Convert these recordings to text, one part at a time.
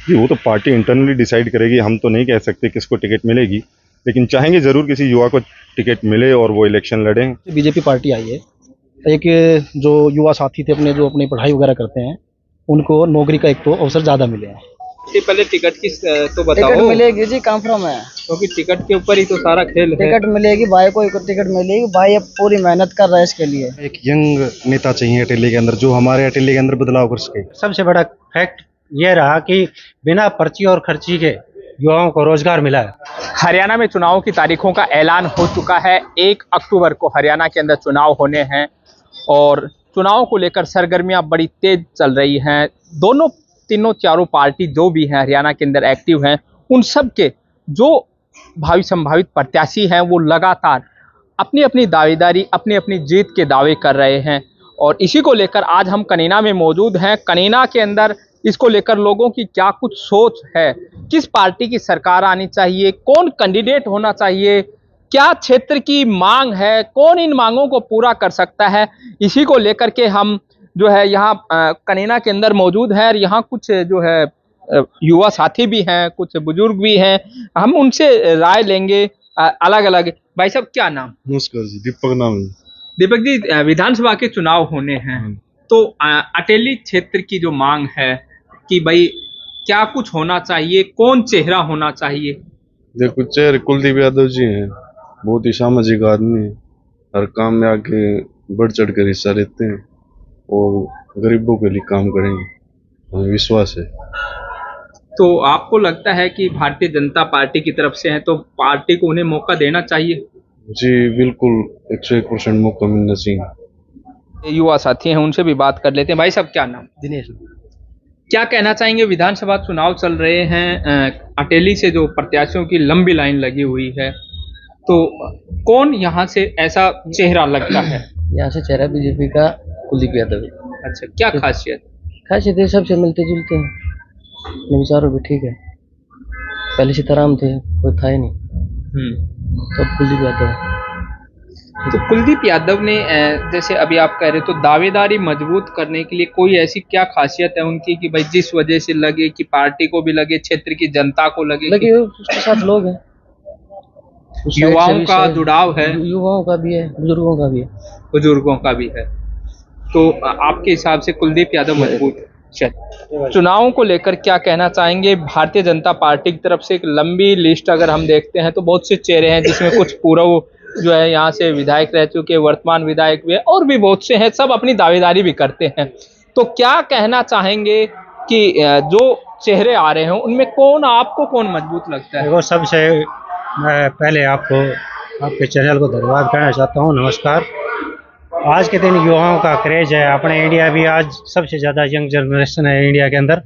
जी, वो तो party internally decide करेगी, हम तो नहीं कह सकते किसको टिकट मिलेगी, लेकिन चाहेंगे ज़रूर किसी युवा को टिकट मिले और वो इलेक्शन लड़ें। बीजेपी पार्टी आई है। एक जो युवा साथी थे अपने, जो अपनी पढ़ाई वगैरह करते हैं, उनको नौकरी का एक तो अवसर ज़्यादा मिले हैं। इससे पहले टिकट की तो टिकट बताओ, मिलेगी जी, कंफर्म है। क्योंकि टिकट के ऊपर ही तो सारा खेल है। टिकट मिलेगी भाई को, टिकट मिलेगी भाई, अब पूरी मेहनत कर रहा है इसके लिए। एक यंग नेता चाहिए अटेली के अंदर, जो हमारे अटेली के अंदर बदलाव कर सके। सबसे बड़ा फैक्ट ये रहा कि बिना पर्ची और खर्ची के युवाओं को रोजगार मिला है। हरियाणा में चुनाव की तारीखों का ऐलान हो चुका है। 1 अक्टूबर को हरियाणा के अंदर चुनाव होने हैं और चुनाव को लेकर सरगर्मियां बड़ी तेज चल रही हैं। दोनों तीनों चारों पार्टी जो भी हैं हरियाणा के अंदर एक्टिव हैं, उन सब के जो भावी संभावित प्रत्याशी हैं वो लगातार अपनी अपनी दावेदारी, अपनी अपनी जीत के दावे कर रहे हैं। और इसी को लेकर आज हम कनीना में मौजूद हैं। कनीना के अंदर इसको लेकर लोगों की क्या कुछ सोच है, किस पार्टी की सरकार आनी चाहिए, कौन कैंडिडेट होना चाहिए, क्या क्षेत्र की मांग है, कौन इन मांगों को पूरा कर सकता है, इसी को लेकर के हम जो है यहाँ कनीना के अंदर मौजूद है। और यहाँ कुछ जो है युवा साथी भी हैं, कुछ बुजुर्ग भी हैं, हम उनसे राय लेंगे अलग अलग। भाई साहब क्या नाम? नमस्कार जी, दीपक नाम है। दीपक जी, विधानसभा के चुनाव होने हैं तो अटेली क्षेत्र की जो मांग है कि भाई क्या कुछ होना चाहिए, कौन चेहरा होना चाहिए? देखो, चेहरे कुलदीप यादव जी हैं, बहुत ही सामाजिक आदमी हैं, हर काम में आके बढ़ चढ़ कर हिस्सा लेते हैं और गरीबों के लिए काम करेंगे, हमें विश्वास है। तो आपको लगता है कि भारतीय जनता पार्टी की तरफ से है तो पार्टी को उन्हें मौका देना चाहिए? जी बिल्कुल, 101% मौका मिलना चाहिए। युवा साथी हैं, उनसे भी बात कर लेते हैं। भाई साहब क्या नाम? दिनेश। क्या कहना चाहेंगे? विधानसभा चुनाव चल रहे हैं, अटेली से जो प्रत्याशियों की लंबी लाइन लगी हुई है, तो कौन यहाँ से ऐसा चेहरा लगता है? यहाँ से चेहरा बीजेपी का कुलदीप यादव है। अच्छा, क्या खासियत? खासियत है सबसे मिलते जुलते हैं, विचारों भी ठीक है। पहले सीताराम थे, कोई था ही नहीं, तो कुलदीप यादव है। तो कुलदीप यादव ने जैसे अभी आप कह रहे तो दावेदारी मजबूत करने के लिए कोई ऐसी क्या खासियत है उनकी कि भाई जिस वजह से लगे कि पार्टी को भी लगे, क्षेत्र की जनता को लगे उसके साथ लोग हैं, युवाओं का जुड़ाव है, युवाओं का भी है, बुजुर्गों का भी है। बुजुर्गों का भी है। तो आपके हिसाब से कुलदीप यादव मजबूत है। चुनावों को लेकर क्या कहना चाहेंगे? भारतीय जनता पार्टी की तरफ से एक लंबी लिस्ट अगर हम देखते हैं तो बहुत से चेहरे हैं, जिसमें कुछ पूर्व जो है यहाँ से विधायक रह चुके, वर्तमान विधायक भी है और भी बहुत से हैं, सब अपनी दावेदारी भी करते हैं। तो क्या कहना चाहेंगे कि जो चेहरे आ रहे हैं उनमें कौन आपको कौन मजबूत लगता है? देखो, सबसे मैं पहले आपको आपके चैनल को धन्यवाद करना चाहता हूँ। नमस्कार। आज के दिन युवाओं का क्रेज है, अपने इंडिया भी आज सबसे ज़्यादा यंग जनरेशन है इंडिया के अंदर,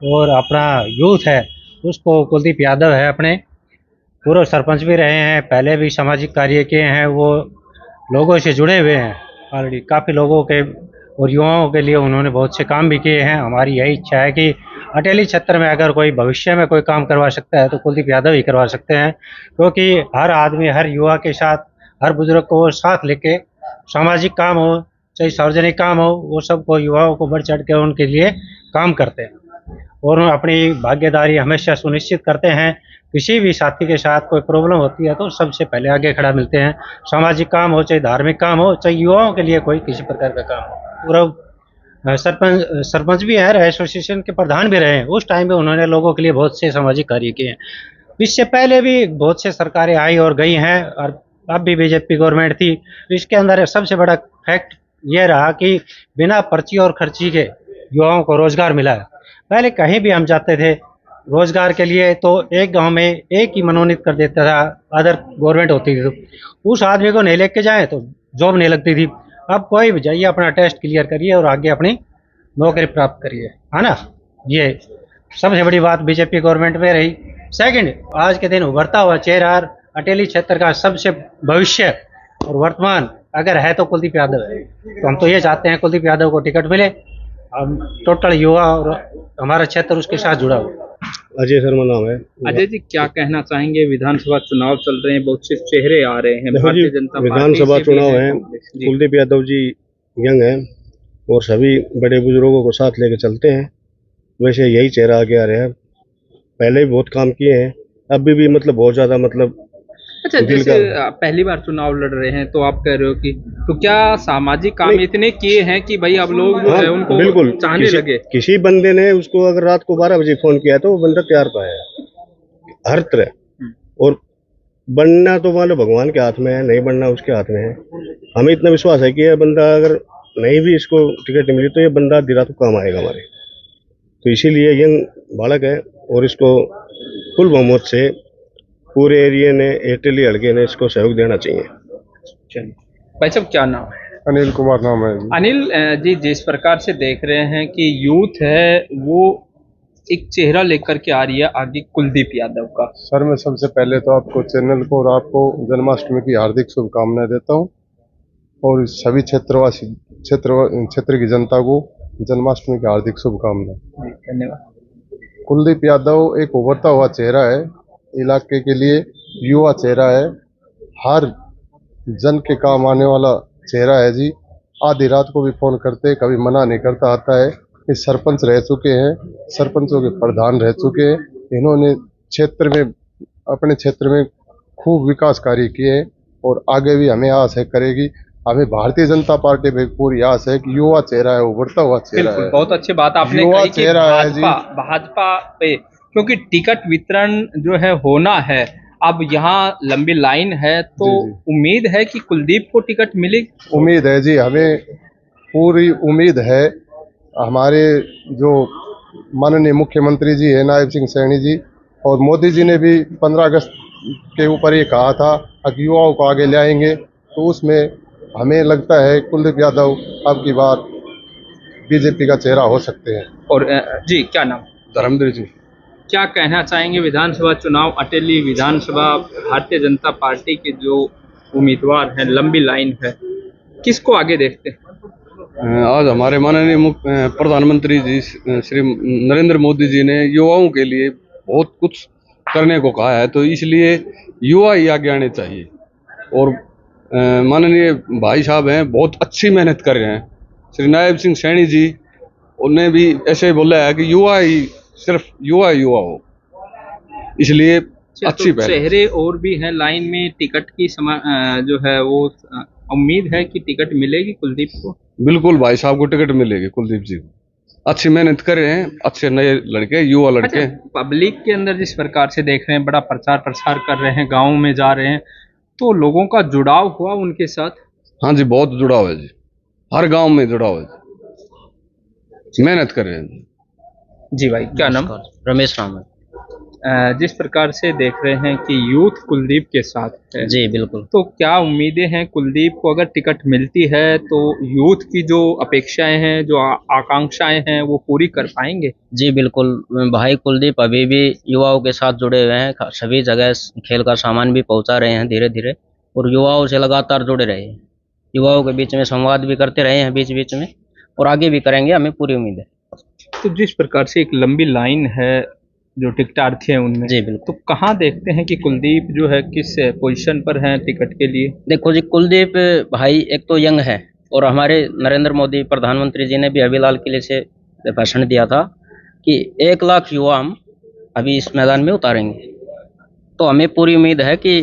और अपना यूथ है उसको कुलदीप यादव है, अपने पूर्व सरपंच भी रहे हैं, पहले भी सामाजिक कार्य किए हैं, वो लोगों से जुड़े हुए हैं ऑलरेडी, काफ़ी लोगों के और युवाओं के लिए उन्होंने बहुत से काम भी किए हैं। हमारी यही इच्छा है कि अटेली क्षेत्र में अगर कोई भविष्य में कोई काम करवा सकता है तो कुलदीप यादव ही करवा सकते हैं, क्योंकि हर आदमी हर युवा के साथ, हर बुजुर्ग को साथ लेके सामाजिक काम हो चाहे सार्वजनिक काम हो, वो सबको युवाओं को बढ़ चढ़ के उनके लिए काम करते हैं और अपनी भागीदारी हमेशा सुनिश्चित करते हैं। किसी भी साथी के साथ कोई प्रॉब्लम होती है तो सबसे पहले आगे खड़ा मिलते हैं, सामाजिक काम हो चाहे धार्मिक काम हो चाहे युवाओं के लिए कोई किसी प्रकार का काम हो। पूर्व सरपंच भी है, एसोसिएशन के प्रधान भी रहे हैं, उस टाइम में उन्होंने लोगों के लिए बहुत से सामाजिक कार्य किए हैं। इससे पहले भी बहुत से सरकारें आई और गई हैं और अब भी बीजेपी गवर्नमेंट थी। इसके अंदर सबसे बड़ा फैक्ट ये रहा कि बिना पर्ची और खर्ची के युवाओं को रोजगार मिला है। पहले कहीं भी हम जाते थे रोजगार के लिए तो एक गांव में एक ही मनोनीत कर देता था, अदर गवर्नमेंट होती थी, तो उस आदमी को नहीं लेके जाए तो जॉब नहीं लगती थी। अब कोई भी जाइए, अपना टेस्ट क्लियर करिए और आगे अपनी नौकरी प्राप्त करिए, है ना। ये सबसे बड़ी बात बीजेपी गवर्नमेंट में रही। सेकंड, आज के दिन उभरता हुआ चेहरा अटेली क्षेत्र का सबसे भविष्य और वर्तमान अगर है तो कुलदीप यादव है। तो हम तो ये चाहते हैं कुलदीप यादव को टिकट मिले, हम टोटल युवा और हमारा क्षेत्र उसके साथ जुड़ा हुआ। अजय शर्मा नाम है। अजय जी क्या कहना चाहेंगे? विधानसभा चुनाव चल रहे हैं, बहुत से चेहरे आ रहे हैं, भारतीय जनता पार्टी विधानसभा से चुनाव भी है, जी। कुलदीप यादव जी यंग हैं और सभी बड़े बुजुर्गों को साथ लेके चलते हैं। वैसे यही चेहरा आगे आ रहा है, पहले भी बहुत काम किए हैं, अभी भी मतलब बहुत ज़्यादा मतलब अच्छा, दिल जैसे का। पहली बार चुनाव लड़ रहे हैं तो आप कह रहे हो कि तो क्या सामाजिक काम नहीं। इतने किए हैं कि भाई अब लोग जो हाँ, है उनको बिल्कुल। चाहने लगे? किसी बंदे ने उसको अगर रात को 12 बजे फ़ोन किया तो वो बंदा तैयार पाया हर तरह। और बनना तो मान लो भगवान के हाथ में है, नहीं बनना उसके हाथ में है। हमें इतना विश्वास है कि यह बंदा अगर नहीं भी इसको टिकट मिली तो ये बंदा आधी रात को काम आएगा हमारे। तो इसीलिए यंग बालक है और इसको फुल बहुमत से पूरे एरिया ने एयरटेल हल्के ने इसको सहयोग देना चाहिए। चलिए भाई साहब, क्या नाम है? अनिल कुमार नाम है जी। अनिल जी, जिस प्रकार से देख रहे हैं कि यूथ है वो एक चेहरा लेकर के आ रही है आगे कुलदीप यादव का। सर, मैं सबसे पहले तो आपको चैनल को और आपको जन्माष्टमी की हार्दिक शुभकामनाएं देता हूं और सभी क्षेत्र की जनता को जन्माष्टमी की हार्दिक शुभकामनाएं। धन्यवाद। कुलदीप यादव एक उभरता हुआ चेहरा है, इलाके के लिए युवा चेहरा है, हर जन के काम आने वाला चेहरा है जी। आधी रात को भी फोन करते, कभी मना नहीं करता, आता है। इस सरपंच रह चुके हैं, सरपंचों के प्रधान रह चुके हैं। इन्होंने अपने क्षेत्र में खूब विकास कार्य किए हैं और आगे भी हमें आस है करेगी। हमें भारतीय जनता पार्टी पे पूरी आस है कि युवा चेहरा है, उभरता हुआ चेहरा है। बहुत अच्छी बात आपने युवा कही कि चेहरा है जी। भाजपा पे, क्योंकि टिकट वितरण जो है होना है, अब यहाँ लंबी लाइन है, तो उम्मीद है कि कुलदीप को टिकट मिलेगी। उम्मीद है जी, हमें पूरी उम्मीद है। हमारे जो माननीय मुख्यमंत्री जी है नायब सिंह सैनी जी, और मोदी जी ने भी 15 अगस्त के ऊपर ये कहा था कि युवाओं को आगे ले आएंगे, तो उसमें हमें लगता है कुलदीप यादव अब की बार बीजेपी का चेहरा हो सकते हैं। और जी, क्या नाम? धर्मेंद्र जी। क्या कहना चाहेंगे? विधानसभा चुनाव अटेली विधानसभा, भारतीय जनता पार्टी के जो उम्मीदवार हैं, लंबी लाइन है, किसको आगे देखते हैं? आज हमारे माननीय प्रधानमंत्री जी श्री नरेंद्र मोदी जी ने युवाओं के लिए बहुत कुछ करने को कहा है, तो इसलिए युवा ही आगे आने चाहिए। और माननीय भाई साहब हैं, बहुत अच्छी मेहनत कर रहे हैं। श्री नायब सिंह सैनी जी उन्हें भी ऐसे बोला है कि युवा ही, सिर्फ युवा हो, इसलिए अच्छी तो चेहरे और भी हैं लाइन में टिकट की जो है वो उम्मीद है कि टिकट मिलेगी कुलदीप को। बिल्कुल भाई साहब को टिकट मिलेगी, कुलदीप जी को। अच्छी मेहनत कर रहे हैं, अच्छे नए लड़के, युवा लड़के। अच्छा, पब्लिक के अंदर जिस प्रकार से देख रहे हैं, बड़ा प्रचार प्रसार कर रहे हैं, गाँव में जा रहे हैं, तो लोगों का जुड़ाव हुआ उनके साथ? हाँ जी, बहुत जुड़ाव है जी, हर गांव में जुड़ाव है, मेहनत कर रहे हैं जी। भाई, क्या नाम? रमेश राम है। जिस प्रकार से देख रहे हैं कि यूथ कुलदीप के साथ है, जी बिल्कुल। तो क्या उम्मीदें हैं कुलदीप को अगर टिकट मिलती है तो यूथ की जो अपेक्षाएं हैं, जो आकांक्षाएं हैं, वो पूरी कर पाएंगे? जी बिल्कुल, भाई कुलदीप अभी भी युवाओं के साथ जुड़े हुए हैं, सभी जगह खेल का सामान भी पहुंचा रहे हैं धीरे धीरे, और युवाओं से लगातार जुड़े रहे हैं। युवाओं के बीच में संवाद भी करते रहे हैं बीच बीच में, और आगे भी करेंगे, हमें पूरी उम्मीद है। तो जिस प्रकार से एक लंबी लाइन है जो टिकटार्थी हैं उनमें, जी बिल्कुल, तो कहाँ देखते हैं कि कुलदीप जो है किस पोजीशन पर है टिकट के लिए? देखो जी, कुलदीप भाई एक तो यंग है, और हमारे नरेंद्र मोदी प्रधानमंत्री जी ने भी अभी लाल किले से भाषण दिया था कि 1 लाख युवा हम अभी इस मैदान में उतारेंगे। तो हमें पूरी उम्मीद है कि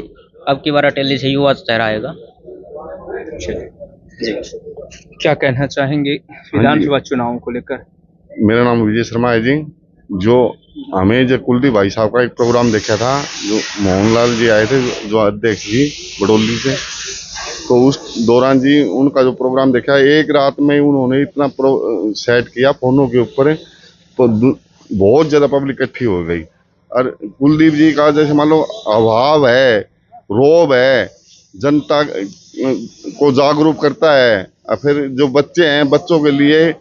अब की बार अटेली से युवा चेहरा आएगा। जी, क्या कहना चाहेंगे विधानसभा चुनाव को लेकर? मेरा नाम विजय शर्मा है जी। जो हमें जो कुलदीप भाई साहब का एक प्रोग्राम देखा था, जो मोहनलाल जी आए थे, जो अध्यक्ष जी बडोली से, तो उस दौरान जी उनका जो प्रोग्राम देखा, एक रात में उन्होंने इतना सेट किया फोनों के ऊपर, तो बहुत ज़्यादा पब्लिक इकट्ठी हो गई। और कुलदीप जी का जैसे मान लो अभाव है, रोब है, जनता को जागरूक करता है, और फिर जो बच्चे हैं, बच्चों के लिए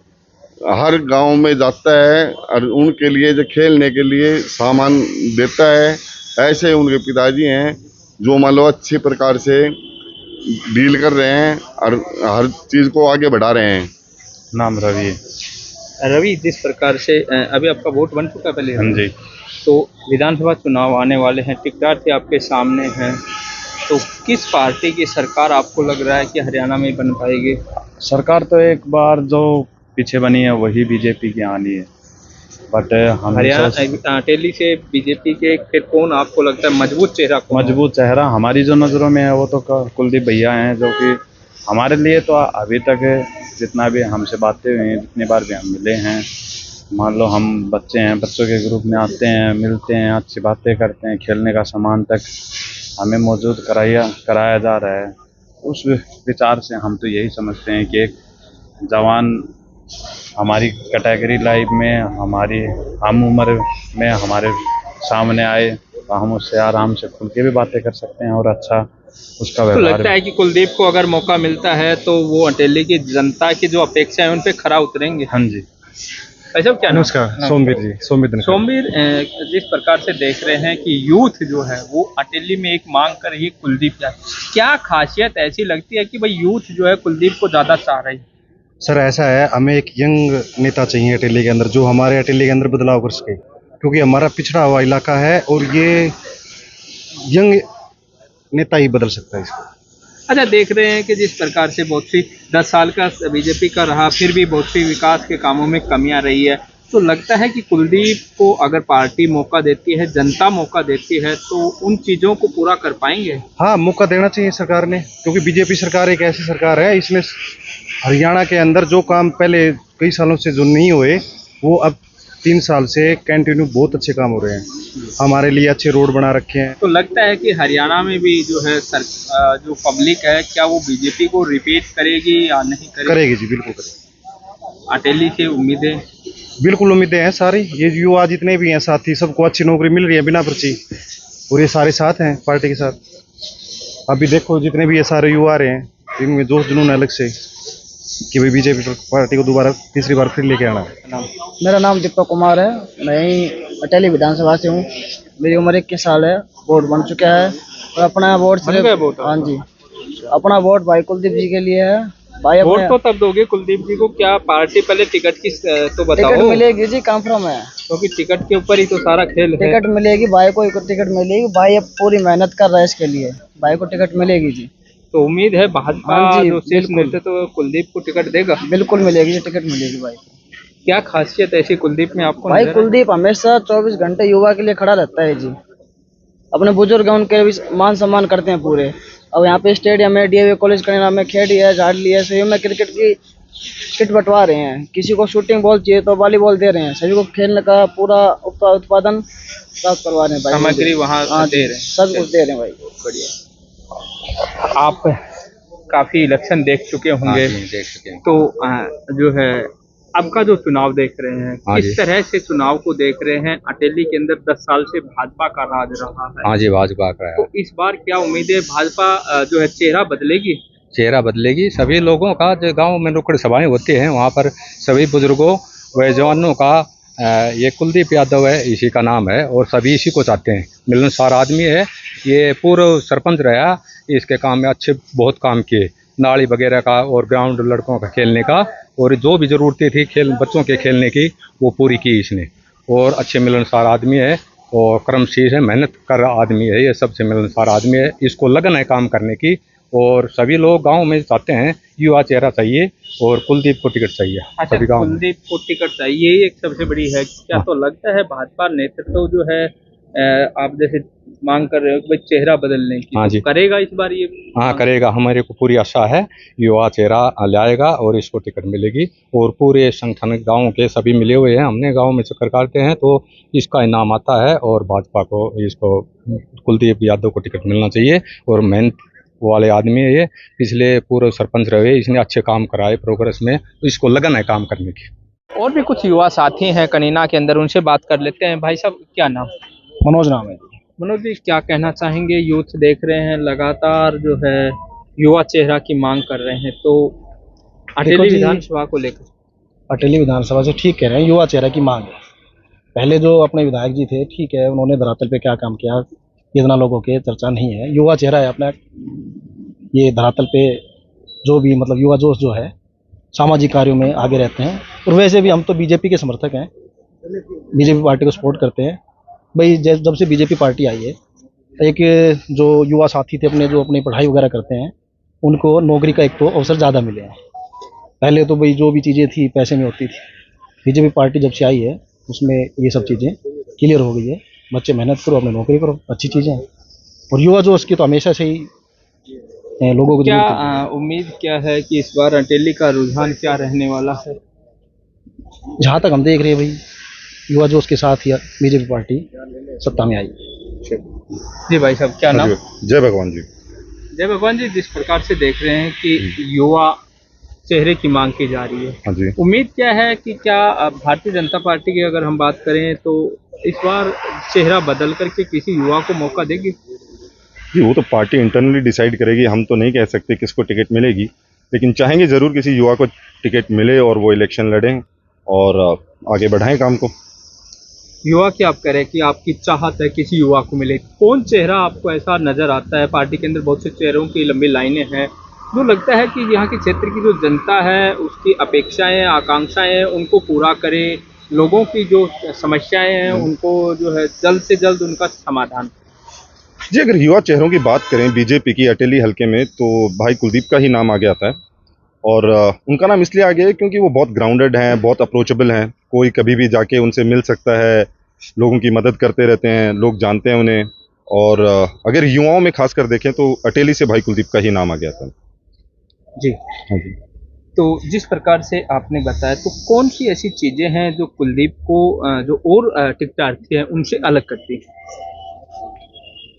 हर गांव में जाता है और उनके लिए जो खेलने के लिए सामान देता है। ऐसे उनके पिताजी हैं जो मान लो अच्छे प्रकार से डील कर रहे हैं और हर चीज़ को आगे बढ़ा रहे हैं। नाम रवि है। रवि, जिस प्रकार से अभी आपका वोट बन चुका है पहले? हाँ जी। तो विधानसभा चुनाव आने वाले हैं, टिकटार्थी आपके सामने हैं, तो किस पार्टी की सरकार आपको लग रहा है कि हरियाणा में बन पाएगी? सरकार तो एक बार जो पीछे बनी है वही बीजेपी की आनी है। बट हम हरियाणा अटेली से बीजेपी के फिर कौन आपको लगता है मजबूत चेहरा कौन है? मजबूत चेहरा हमारी जो नज़रों में है वो तो कुलदीप भैया हैं, जो कि हमारे लिए तो अभी तक जितना भी हमसे बातें हुई हैं, जितनी बार भी हम मिले हैं, मान लो हम बच्चे हैं, बच्चों के ग्रुप में आते हैं, मिलते हैं, अच्छी बातें करते हैं, खेलने का सामान तक हमें मौजूद कराया जा रहा है। उस विचार से हम तो यही समझते हैं कि एक जवान हमारी कैटेगरी लाइफ में, हमारी हम उम्र में हमारे सामने आए तो हम उससे आराम से खुल के भी बातें कर सकते हैं और अच्छा उसका तो व्यवहार लगता है कि कुलदीप को अगर मौका मिलता है तो वो अटेली की जनता की जो अपेक्षा है उन पे खरा उतरेंगे। हाँ जी। ऐसा क्या नाम? नमस्कार, सोमवीर जी, सोमवीर धनखड़। सोमवीर, जिस प्रकार से देख रहे हैं कि यूथ जो है वो अटेली में एक मांग कर रही है कुलदीप यादव, क्या खासियत ऐसी लगती है कि भाई यूथ जो है कुलदीप को ज्यादा चाह रही है? सर ऐसा है, हमें एक यंग नेता चाहिए अटेली के अंदर, जो हमारे अटेली के अंदर बदलाव कर सके, क्योंकि हमारा पिछड़ा हुआ इलाका है और ये यंग नेता ही बदल सकता है इसको। अच्छा, देख रहे हैं कि जिस प्रकार से बहुत सी 10 साल का बीजेपी का रहा, फिर भी बहुत सी विकास के कामों में कमियां रही है, तो लगता है कि कुलदीप को अगर पार्टी मौका देती है, जनता मौका देती है, तो उन चीज़ों को पूरा कर पाएंगे? हाँ, मौका देना चाहिए सरकार ने, क्योंकि बीजेपी सरकार एक ऐसी सरकार है, इसने हरियाणा के अंदर जो काम पहले कई सालों से जो नहीं हुए, वो अब 3 साल से कंटिन्यू बहुत अच्छे काम हो रहे हैं। हमारे लिए अच्छे रोड बना रखे हैं। तो लगता है कि हरियाणा में भी जो है जो पब्लिक है, क्या वो बीजेपी को रिपीट करेगी या नहीं करेगी? करेगी जी, बिल्कुल करेगी। अटेली से उम्मीदें? बिल्कुल उम्मीदें हैं सारी। ये युवा जितने भी हैं साथी, सबको अच्छी नौकरी मिल रही है बिना पर्ची, और ये सारे साथ हैं पार्टी के साथ। अभी देखो जितने भी ये सारे युवा आ रहे हैं, इनमें जोश जुनून है अलग से कि भाई बीजेपी पार्टी को दोबारा तीसरी बार फिर लेके आना है। मेरा नाम दीपक कुमार है, मैं ही अटेली विधानसभा से हूँ। मेरी उम्र 21 साल है, वोट बन चुका है और अपना वोट सिर्फ, हाँ जी, अपना वोट भाई कुलदीप जी के लिए है। भाई वोट तो तब दोगे कुलदीप जी को, क्या पार्टी पहले टिकट की तो बताओ? टिकट मिलेगी जी, कंफर्म है, क्योंकि टिकट के ऊपर ही तो सारा खेल है। टिकट मिलेगी भाई को, टिकट मिलेगी। भाई अब पूरी मेहनत कर रहा है इसके लिए, भाई को टिकट मिलेगी जी। तो उम्मीद है भाजपा जो शीर्ष नेतृत्व कुलदीप को टिकट देगा? बिल्कुल मिलेगी, टिकट मिलेगी भाई। क्या खासियत ऐसी कुलदीप में आपको? भाई कुलदीप हमेशा 24 घंटे युवा के लिए खड़ा रहता है जी। अपने बुजुर्ग हैं, उनके भी मान सम्मान करते हैं पूरे। अब यहाँ पे स्टेडियम है, डीएवी कॉलेज कनेरा में खेड़ी है, झाड़ली है, सभी में क्रिकेट की किट बंटवा रहे हैं। किसी को शूटिंग बॉल चाहिए तो वॉलीबॉल दे रहे हैं, सभी को खेलने का पूरा उत्पादन प्राप्त करवा रहे हैं भाई। सामग्री वहाँ दे रहे हैं, सब कुछ दे रहे हैं भाई। बढ़िया। आप काफी इलेक्शन देख चुके होंगे? देख चुके हैं। तो जो है अब का जो चुनाव देख रहे हैं, किस तरह से चुनाव को देख रहे हैं? अटेली के अंदर 10 साल से भाजपा का राज रहा है। हाँ जी, भाजपा का है। तो इस बार क्या उम्मीद है, भाजपा जो है चेहरा बदलेगी? चेहरा बदलेगी। सभी लोगों का जो गांव में नुक्कड़ सभाएं होती हैं, वहाँ पर सभी बुजुर्गों व जवानों का ये कुलदीप यादव है, इसी का नाम है और सभी इसी को चाहते हैं। मिलनसार आदमी है, ये पूर्व सरपंच रहा, इसके काम में अच्छे बहुत काम किए, नाली वगैरह का और ग्राउंड लड़कों का खेलने का, और जो भी ज़रूरतें थी बच्चों के खेलने की वो पूरी की इसने। और अच्छे मिलनसार आदमी है और कर्मशील है, मेहनत कर रहा आदमी है, ये सबसे मिलनसार आदमी है। इसको लगन है काम करने की और सभी लोग गांव में चाहते हैं युवा चेहरा चाहिए और कुलदीप को टिकट चाहिए। अच्छा, सभी गाँव में कुलदीप को टिकट चाहिए, ये एक सबसे बड़ी है। क्या तो लगता है भाजपा नेतृत्व जो है, आप जैसे मांग कर रहे हो कि भाई चेहरा बदलने की, हाँ जी, तो करेगा इस बार ये? हाँ करेगा, हमारे को पूरी आशा है, युवा चेहरा लाएगा और इसको टिकट मिलेगी। और पूरे संगठन गांव के सभी मिले हुए हैं, हमने गांव में चक्कर काटते हैं तो इसका इनाम आता है और भाजपा को, इसको कुलदीप यादव को टिकट मिलना चाहिए। और मेहनत वाले आदमी है ये, पिछले पूर्व सरपंच रहे, इसने अच्छे काम कराए प्रोग्रेस में, इसको लगन है काम करने की। और भी कुछ युवा साथी हैं कनीना के अंदर, उनसे बात कर लेते हैं। भाई साहब, क्या नाम? मनोज नाम है। मनोज जी, क्या कहना चाहेंगे? यूथ देख रहे हैं लगातार जो है युवा चेहरा की मांग कर रहे हैं, तो अटेली विधानसभा को लेकर? अटेली विधानसभा से ठीक कह रहे हैं, युवा चेहरा की मांग है। पहले जो अपने विधायक जी थे, ठीक है, उन्होंने धरातल पे क्या काम किया इतना लोगों के चर्चा नहीं है। युवा चेहरा है अपना, ये धरातल पे जो भी मतलब युवा जोश जो है सामाजिक कार्यों में आगे रहते हैं। और वैसे भी हम तो बीजेपी के समर्थक हैं, बीजेपी पार्टी को सपोर्ट करते हैं भाई। जब से बीजेपी पार्टी आई है, एक जो युवा साथी थे अपने, जो अपनी पढ़ाई वगैरह करते हैं, उनको नौकरी का एक तो अवसर ज़्यादा मिले हैं। पहले तो भाई जो भी चीज़ें थी पैसे में होती थी। बीजेपी पार्टी जब से आई है उसमें ये सब चीज़ें क्लियर हो गई है। बच्चे मेहनत करो, अपनी नौकरी करो, अच्छी चीज़ें हैं। और युवा जोश की तो हमेशा से ही लोगों को क्या जरूरत है। उम्मीद क्या है कि इस बार अटेली का रुझान क्या रहने वाला है? जहाँ तक हम देख रहे हैं भाई, युवा जोश के साथ ही बीजेपी पार्टी सत्ता में आई। जी भाई साहब, क्या नाम? जय भगवान जी। जय भगवान जी, जिस प्रकार से देख रहे हैं कि युवा चेहरे की मांग की जा रही है, हाँ जी। उम्मीद क्या है कि क्या भारतीय जनता पार्टी की अगर हम बात करें तो इस बार चेहरा बदल करके किसी युवा को मौका देगी? जी, वो तो पार्टी इंटरनली डिसाइड करेगी, हम तो नहीं कह सकते किसको टिकट मिलेगी, लेकिन चाहेंगे ज़रूर किसी युवा को टिकट मिले और वो इलेक्शन लड़ें और आगे बढ़ाएं काम को। युवा की आप कह रहे हैं कि आपकी चाहत है किसी युवा को मिले, कौन चेहरा आपको ऐसा नजर आता है? पार्टी के अंदर बहुत से चेहरों की लंबी लाइनें हैं, जो लगता है कि यहाँ के क्षेत्र की जो जनता है उसकी अपेक्षाएं, आकांक्षाएं उनको पूरा करे, लोगों की जो समस्याएं हैं उनको जो है जल्द से जल्द उनका समाधान। जी, अगर युवा चेहरों की बात करें बीजेपी की अटेली हलके में, तो भाई कुलदीप का ही नाम आगे आता है। और उनका नाम इसलिए आगे है क्योंकि वो बहुत ग्राउंडेड हैं, बहुत अप्रोचेबल हैं, कोई कभी भी जाके उनसे मिल सकता है, लोगों की मदद करते रहते हैं, लोग जानते हैं उन्हें। और अगर युवाओं में खासकर देखें तो अटेली से भाई कुलदीप का ही नाम आगे आता है। जी हाँ जी। तो जिस प्रकार से आपने बताया, तो कौन सी ऐसी चीजें हैं जो कुलदीप को जो और टिकटार्थी हैं उनसे अलग करती हैं?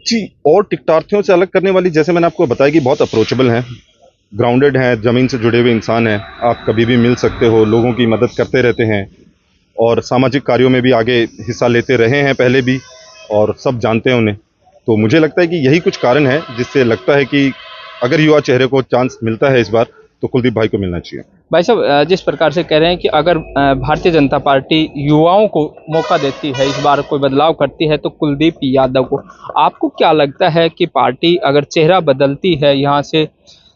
जी, और टिकटार्थियों से अलग करने वाली, जैसे मैंने आपको बताया कि बहुत अप्रोचेबल हैं, ग्राउंडेड हैं, ज़मीन से जुड़े हुए इंसान हैं, आप कभी भी मिल सकते हो, लोगों की मदद करते रहते हैं और सामाजिक कार्यों में भी आगे हिस्सा लेते रहे हैं पहले भी, और सब जानते हैं उन्हें। तो मुझे लगता है कि यही कुछ कारण है जिससे लगता है कि अगर युवा चेहरे को चांस मिलता है इस बार तो कुलदीप भाई को मिलना चाहिए। भाई साहब, जिस प्रकार से कह रहे हैं कि अगर भारतीय जनता पार्टी युवाओं को मौका देती है, इस बार कोई बदलाव करती है तो कुलदीप यादव को, आपको क्या लगता है कि पार्टी अगर चेहरा बदलती है यहाँ से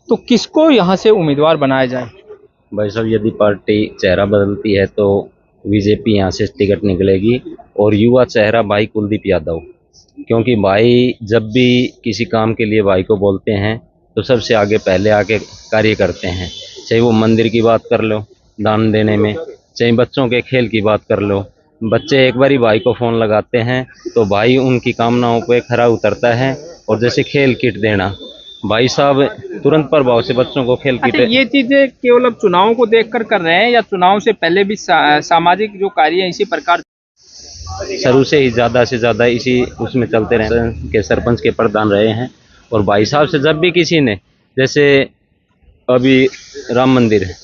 तो किसको यहाँ से उम्मीदवार बनाया जाए? भाई साहब, यदि पार्टी चेहरा बदलती है तो बीजेपी यहाँ से टिकट निकलेगी और युवा चेहरा भाई कुलदीप यादव, क्योंकि भाई जब भी किसी काम के लिए भाई को बोलते हैं तो सबसे आगे पहले आके कार्य करते हैं। चाहे वो मंदिर की बात कर लो दान देने में, चाहे बच्चों के खेल की बात कर लो, बच्चे एक बार ही भाई को फ़ोन लगाते हैं तो भाई उनकी कामनाओं पे खरा उतरता है। और जैसे खेल किट देना, भाई साहब तुरंत प्रभाव से बच्चों को खेल किट। अच्छा, ये चीजें केवल अब चुनाव को देखकर कर रहे हैं या चुनाव से पहले भी सामाजिक जो कार्य है इसी प्रकार? शुरू से ही ज़्यादा से ज़्यादा इसी उसमें चलते रहे के सरपंच के प्रधान रहे हैं। और भाई साहब से जब भी किसी ने, जैसे अभी राम मंदिर है,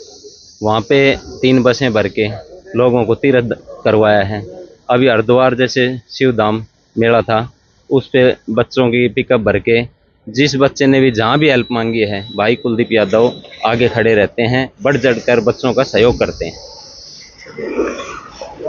वहाँ पे 3 बसें भर के लोगों को तीर्थ करवाया है। अभी हरिद्वार जैसे शिवधाम मेला था, उस पे बच्चों की पिकअप भर के जिस बच्चे ने भी जहाँ भी हेल्प मांगी है, भाई कुलदीप यादव आगे खड़े रहते हैं, बढ़ चढ़कर बच्चों का सहयोग करते हैं।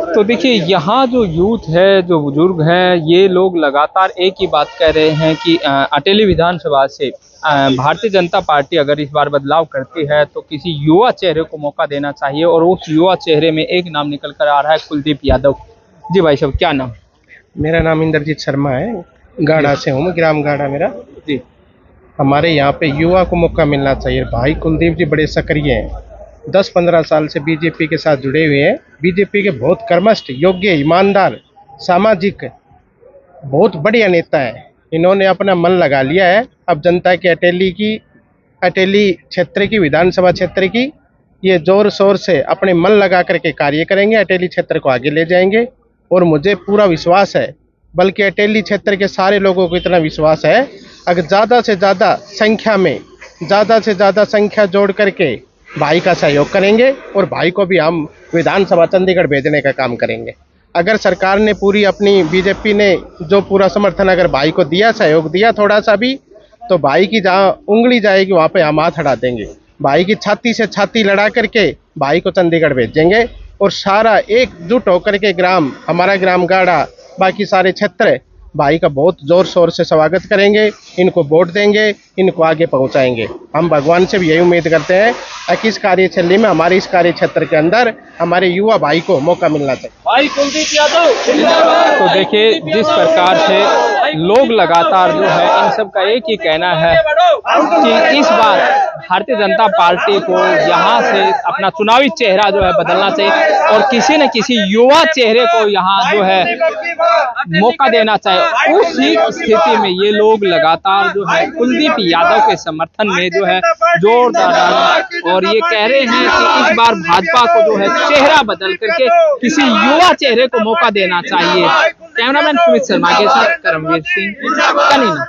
तो देखिए, यहाँ जो यूथ है, जो बुजुर्ग हैं, ये लोग लगातार एक ही बात कह रहे हैं कि अटेली विधानसभा से भारतीय जनता पार्टी अगर इस बार बदलाव करती है तो किसी युवा चेहरे को मौका देना चाहिए, और उस युवा चेहरे में एक नाम निकल कर आ रहा है कुलदीप यादव। जी भाई साहब, क्या नाम? मेरा नाम इंद्रजीत शर्मा है, गाड़ा से हूँ मैं, ग्राम गाड़ा मेरा जी। हमारे यहाँ पे युवा को मौका मिलना चाहिए। भाई कुलदीप जी बड़े सक्रिय हैं, 10-15 साल से बीजेपी के साथ जुड़े हुए हैं। बीजेपी के बहुत कर्मठ, योग्य, ईमानदार, सामाजिक, बहुत बढ़िया नेता है। इन्होंने अपना मन लगा लिया है। अब जनता की अटेली क्षेत्र की, विधानसभा क्षेत्र की, ये जोर शोर से अपने मन लगा करके कार्य करेंगे, अटेली क्षेत्र को आगे ले जाएंगे। और मुझे पूरा विश्वास है, बल्कि अटेली क्षेत्र के सारे लोगों को इतना विश्वास है, अगर ज़्यादा से ज़्यादा संख्या जोड़ करके भाई का सहयोग करेंगे और भाई को भी हम विधानसभा चंडीगढ़ भेजने का काम करेंगे। अगर सरकार ने पूरी अपनी, बीजेपी ने जो पूरा समर्थन अगर भाई को दिया, सहयोग दिया थोड़ा सा भी, तो भाई की जहाँ उंगली जाएगी वहाँ पे हम हाथ अड़ा देंगे। भाई की छाती से छाती लड़ा करके भाई को चंडीगढ़ भेजेंगे और सारा एकजुट होकर के ग्राम, हमारा ग्राम गाड़ा, बाकी सारे क्षेत्र भाई का बहुत जोर शोर से स्वागत करेंगे, इनको वोट देंगे, इनको आगे पहुंचाएंगे। हम भगवान से भी यही उम्मीद करते हैं कि इस कार्यशैली में, हमारे इस कार्य क्षेत्र के अंदर हमारे युवा भाई को मौका मिलना चाहिए। भाई कुलदीप यादव। तो देखिए, जिस प्रकार से लोग लगातार जो है, इन सब का एक ही कहना है कि इस बार भारतीय जनता पार्टी को यहाँ से अपना चुनावी चेहरा जो है बदलना चाहिए और किसी न किसी युवा चेहरे को यहाँ जो है मौका देना चाहिए। उसी स्थिति में ये लोग लगातार जो है कुलदीप यादव के समर्थन में जो है जोरदार डाल और ये कह रहे हैं कि इस बार भाजपा को जो है चेहरा बदल करके किसी युवा चेहरे को मौका देना चाहिए। कैमरामैन सुमित शर्मा के साथ करमवीर सिंह, कनीना।